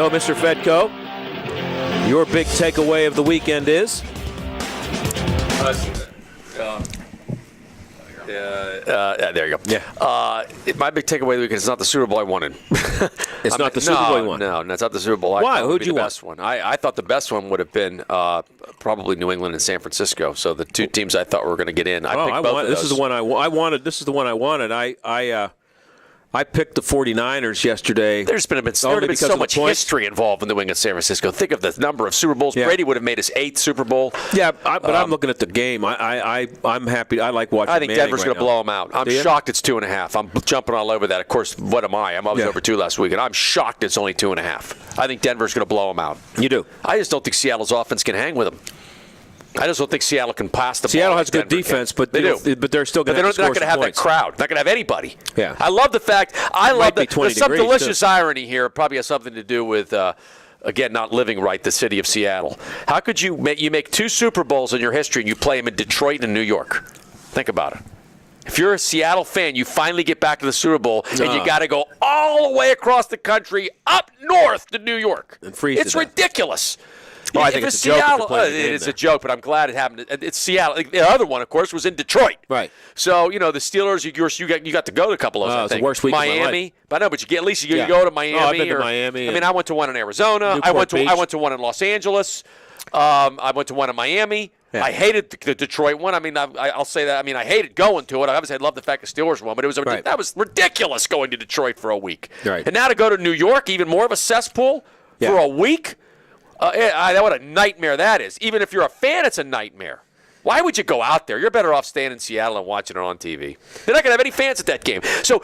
So, Mr. Fedko, your big takeaway of the weekend is? There you go. Yeah. My big takeaway of the weekend is not the Super Bowl I wanted. It's not the Super Bowl you wanted? No, that's not the Super Bowl. Why? Who'd you the want? best one. I thought the best one would have been probably New England and San Francisco. So the two teams I thought were going to get in. I picked both of those. This is the one I wanted. This is the one I wanted. I picked the 49ers yesterday. There's been so much history involved in New England, San Francisco. Think of the number of Super Bowls. Yeah. Brady would have made his 8th Super Bowl. Yeah, but I'm looking at the game. I'm happy. I like watching. I think Manning Denver's going to blow them out. I'm shocked it's 2.5. I'm jumping all over that. Of course, what am I? I was over 2 last week, and I'm shocked it's only 2.5. I think Denver's going to blow them out. You do? I just don't think Seattle's offense can hang with them. I just don't think Seattle can pass the ball. Seattle has good defense, but they do. But they're still going to. They're not going to have that crowd. Not going to have anybody. Yeah. I love the fact. I love that. There's some delicious too. irony here. It probably has something to do with, again, not living right. The city of Seattle. How could you make 2 Super Bowls in your history and you play them in Detroit and New York? Think about it. If you're a Seattle fan, you finally get back to the Super Bowl, and you got to go all the way across the country, up north to New York. And freeze. It's ridiculous. I think it's a joke. Seattle, it is a joke, but I'm glad it happened. It's Seattle. The other one, of course, was in Detroit. Right. So the Steelers, you got to go to a couple of those. I think. It's the worst week Miami, of my life. but I know, but at least you go to Miami. I've been to Miami. I mean, I went to one in Arizona. I went to one in Los Angeles. I went to one in Miami. Yeah. I hated the Detroit one. I mean, I'll say that. I mean, I hated going to it. Obviously, I love the fact the Steelers won, but that was ridiculous going to Detroit for a week. Right. And now to go to New York, even more of a cesspool for a week. What a nightmare that is. Even if you're a fan, it's a nightmare. Why would you go out there? You're better off staying in Seattle and watching it on TV. They're not going to have any fans at that game. So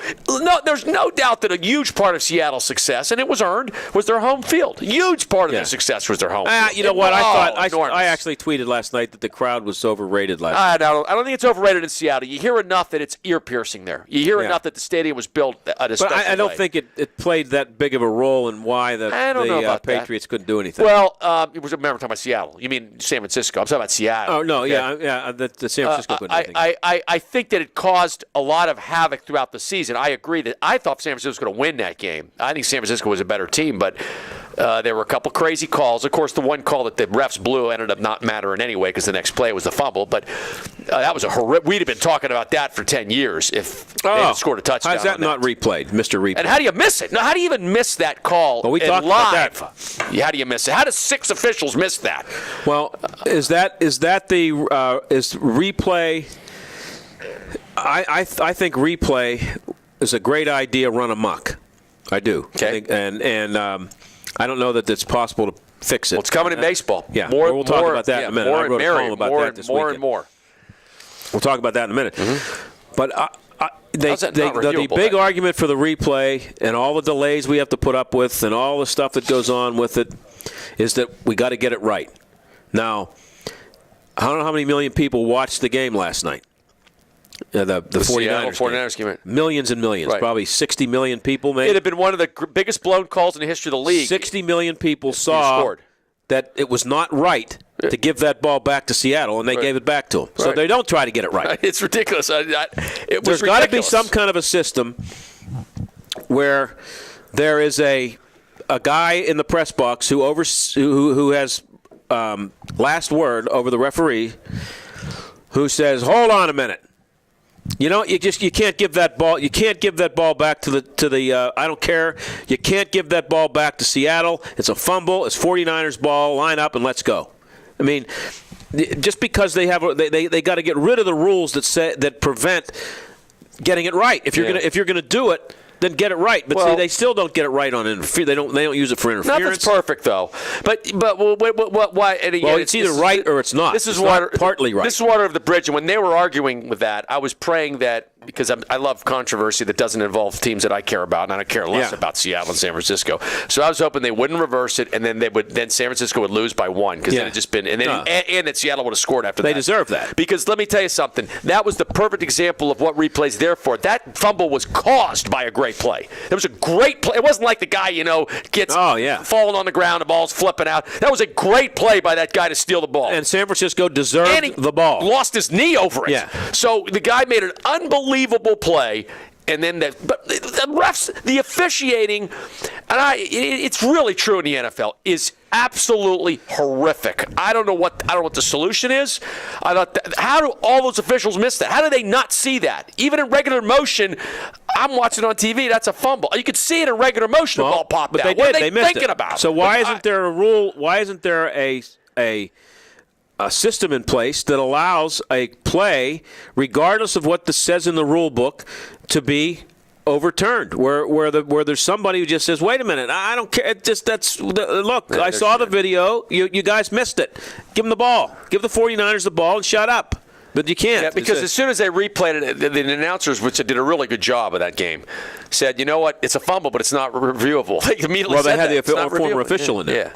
there's no doubt that a huge part of Seattle's success, and it was earned, was their home field. Huge part of their success was their home field. You know what? I actually tweeted last night that the crowd was overrated last night. I don't think it's overrated in Seattle. You hear enough that it's ear-piercing there. You hear enough that the stadium was built at a special way. But I don't think it played that big of a role in why the Patriots couldn't do anything. Well, remember talking about Seattle. You mean San Francisco. I'm talking about Seattle. Oh, no, yeah. The San Francisco couldn't do anything. I think that it caused a lot of havoc throughout the season. I agree that I thought San Francisco was going to win that game. I think San Francisco was a better team, but there were a couple crazy calls. Of course, the one call that the refs blew ended up not mattering anyway because the next play was the fumble. But that was a horrific. We'd have been talking about that for 10 years if they had scored a touchdown. How's that not replayed, Mr. Replay? And how do you miss it? Now, how do you even miss that call we talked live? about that. How do you miss it? How do 6 officials miss that? Well, is that replay? I think replay is a great idea. Run amok. I do. Okay. I don't know that it's possible to fix it. Well, it's coming in baseball. Yeah. We'll talk about that in a minute. I wrote a column about that this weekend. More and more. We'll talk about that in a minute. Mm-hmm. But the big argument for the replay and all the delays we have to put up with and all the stuff that goes on with it is that we got to get it right. Now, I don't know how many million people watched the game last night. The 49ers game. Millions and millions. Right. Probably 60 million people, maybe. It had been one of the biggest blown calls in the history of the league. 60 million people saw that it was not right to give that ball back to Seattle, and they gave it back to them. So they don't try to get it right. It's ridiculous. There's got to be some kind of a system where there is a guy in the press box who has last word over the referee, who says, "Hold on a minute. You know, you can't give that ball. You can't give that ball back to the. I don't care. You can't give that ball back to Seattle. It's a fumble. It's 49ers ball. Line up and let's go." I mean, just because they got to get rid of the rules that prevent getting it right. If you're gonna do it, then get it right. But see, they still don't get it right on interference. They don't use it for interference. Nothing's perfect though. But why? Well, it's either right or it's not. This is partly right. This is water of the bridge. And when they were arguing with that, I was praying that, because I love controversy that doesn't involve teams that I care about, and I care less about Seattle and San Francisco. So I was hoping they wouldn't reverse it, and then San Francisco would lose by 1 because then it just been and that Seattle would have scored after that. They deserve that. Because let me tell you something. That was the perfect example of what replay's there for. That fumble was caused by a great play. It was a great play. It wasn't like the guy gets falling on the ground, the ball's flipping out. That was a great play by that guy to steal the ball. And San Francisco deserved the ball. Lost his knee over it. Yeah. So the guy made an unbelievable play, And then the refs, the officiating, and it's really true in the NFL, is absolutely horrific. I don't know what the solution is. I thought, how do all those officials miss that? How do they not see that? Even in regular motion, I'm watching on TV. That's a fumble. You could see it in regular motion. The ball popped but out. What are they thinking it. about? So why isn't there a rule? Why isn't there a system in place that allows a play, regardless of what says in the rule book, to be overturned? Where there's somebody who just says, "Wait a minute, I don't care." Look. I saw the video. You guys missed it. Give them the ball. Give the 49ers the ball and shut up. But you can't. Yeah, because as soon as they replayed it, the announcers, which did a really good job of that game, said, "You know what? It's a fumble, but it's not reviewable." They immediately they said had that. the former official in there. Yeah.